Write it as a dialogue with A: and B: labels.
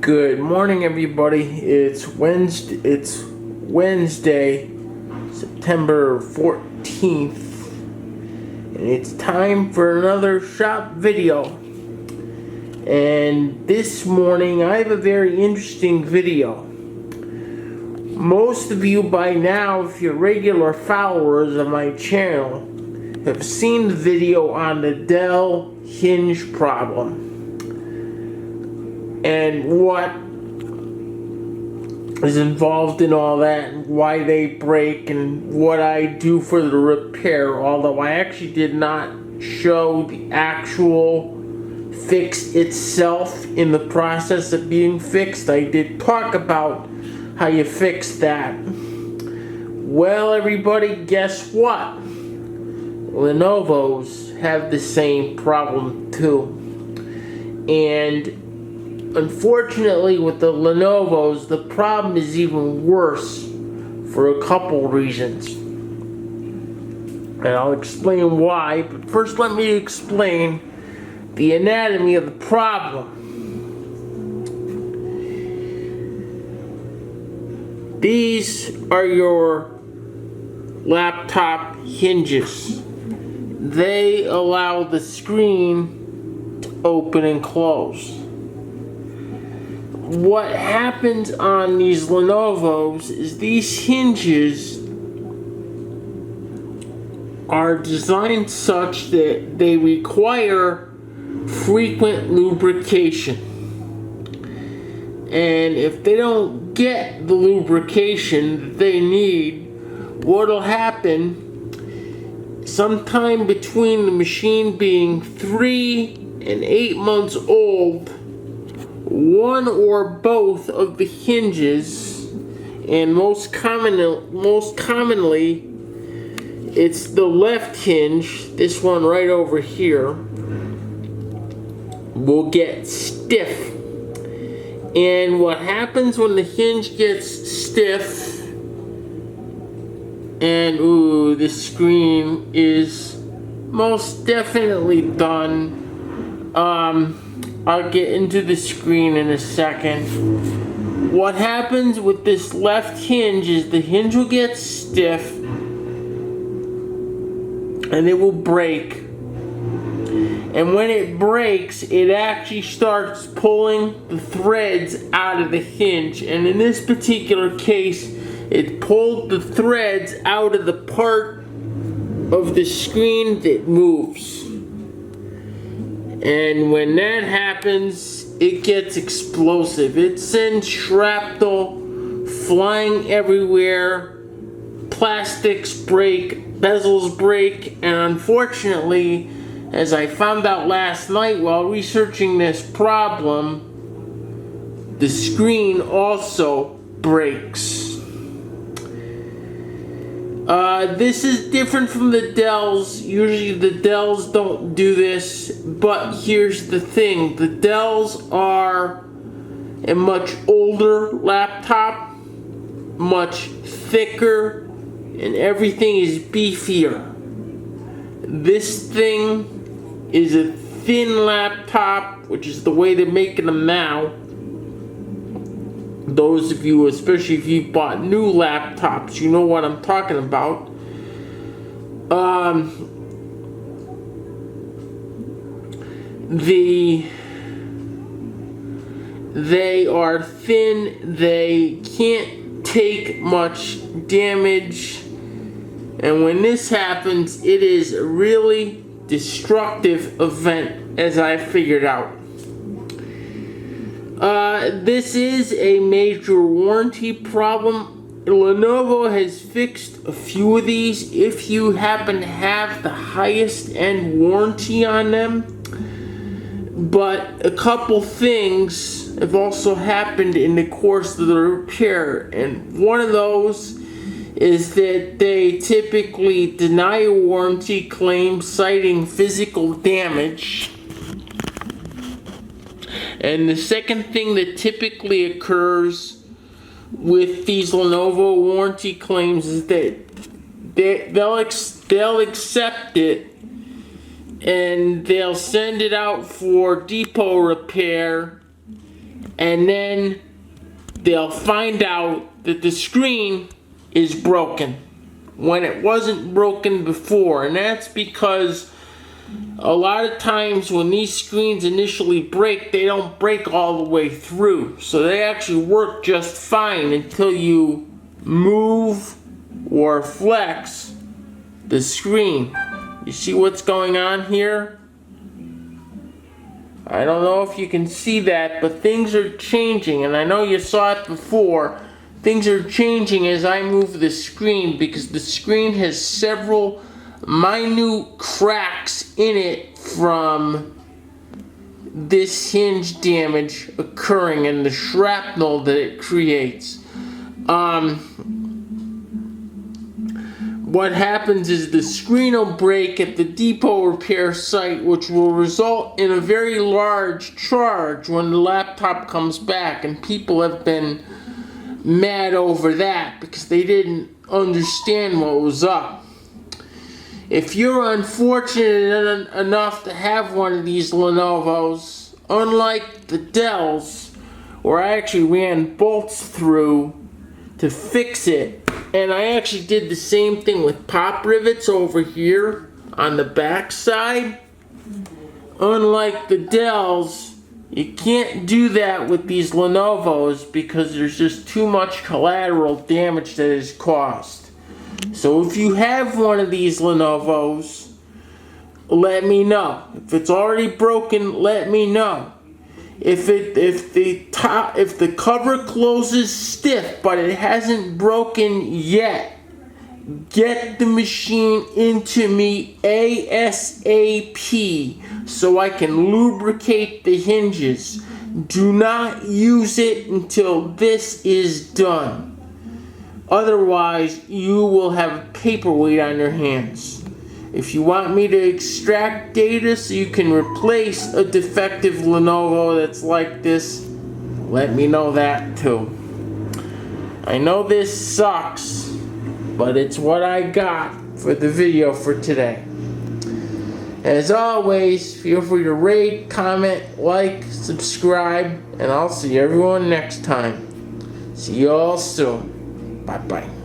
A: Good morning, everybody. It's Wednesday, September 14th, and it's time for another shop video. And this morning, I have a very interesting video. Most of you by now, if you're regular followers of my channel, have seen the video on the Dell Hinge problem and what is involved in all that, and why they break, and what I do for the repair. Although I actually did not show the actual fix itself in the process of being fixed, I did talk about how you fix that. Well, everybody, guess what? Lenovo's have the same problem too. And unfortunately, with the Lenovo's, the problem is even worse for a couple reasons. And I'll explain why, but first let me explain the anatomy of the problem. These are your laptop hinges. They allow the screen to open and close. What happens on these Lenovo's is these hinges are designed such that they require frequent lubrication. And if they don't get the lubrication that they need, what'll happen sometime between the machine being 3 and 8 months old, one or both of the hinges, and most commonly it's the left hinge, this one right over here, will get stiff. And what happens when the hinge gets stiff, and the screen is most definitely done. I'll get into the screen in a second. What happens with this left hinge is the hinge will get stiff and it will break. And when it breaks, it actually starts pulling the threads out of the hinge. And in this particular case, it pulled the threads out of the part of the screen that moves. And when that happens, it gets explosive. It sends shrapnel flying everywhere. Plastics break, bezels break, and unfortunately, as I found out last night while researching this problem, the screen also breaks. This is different from the Dells. Usually the Dells don't do this, but here's the thing. The Dells are a much older laptop, much thicker, and everything is beefier. This thing is a thin laptop, which is the way they're making them now. Those of you, especially if you bought new laptops, you know what I'm talking about. They are thin, they can't take much damage, and when this happens, it is a really destructive event, as I figured out. This is a major warranty problem. Lenovo has fixed a few of these if you happen to have the highest end warranty on them. But a couple things have also happened in the course of the repair, and one of those is that they typically deny a warranty claim citing physical damage. And the second thing that typically occurs with these Lenovo warranty claims is that they'll accept it and they'll send it out for depot repair, and then they'll find out that the screen is broken when it wasn't broken before. And that's because a lot of times when these screens initially break, they don't break all the way through. So they actually work just fine until you move or flex the screen. You see what's going on here? I don't know if you can see that, but things are changing, and I know you saw it before. Things are changing as I move the screen because the screen has several minute cracks in it from this hinge damage occurring and the shrapnel that it creates. What happens is the screen will break at the depot repair site, which will result in a very large charge when the laptop comes back, and people have been mad over that because they didn't understand what was up. If you're unfortunate enough to have one of these Lenovos, unlike the Dells, where I actually ran bolts through to fix it, and I actually did the same thing with pop rivets over here on the back side. Unlike the Dells, you can't do that with these Lenovos because there's just too much collateral damage that is caused. So if you have one of these Lenovos, let me know. If it's already broken, let me know. If the cover closes stiff but it hasn't broken yet, get the machine into me ASAP so I can lubricate the hinges. Do not use it until this is done. Otherwise, you will have a paperweight on your hands. If you want me to extract data so you can replace a defective Lenovo that's like this, let me know that too. I know this sucks, but it's what I got for the video for today. As always, feel free to rate, comment, like, subscribe, and I'll see everyone next time. See you all soon. Bye-bye.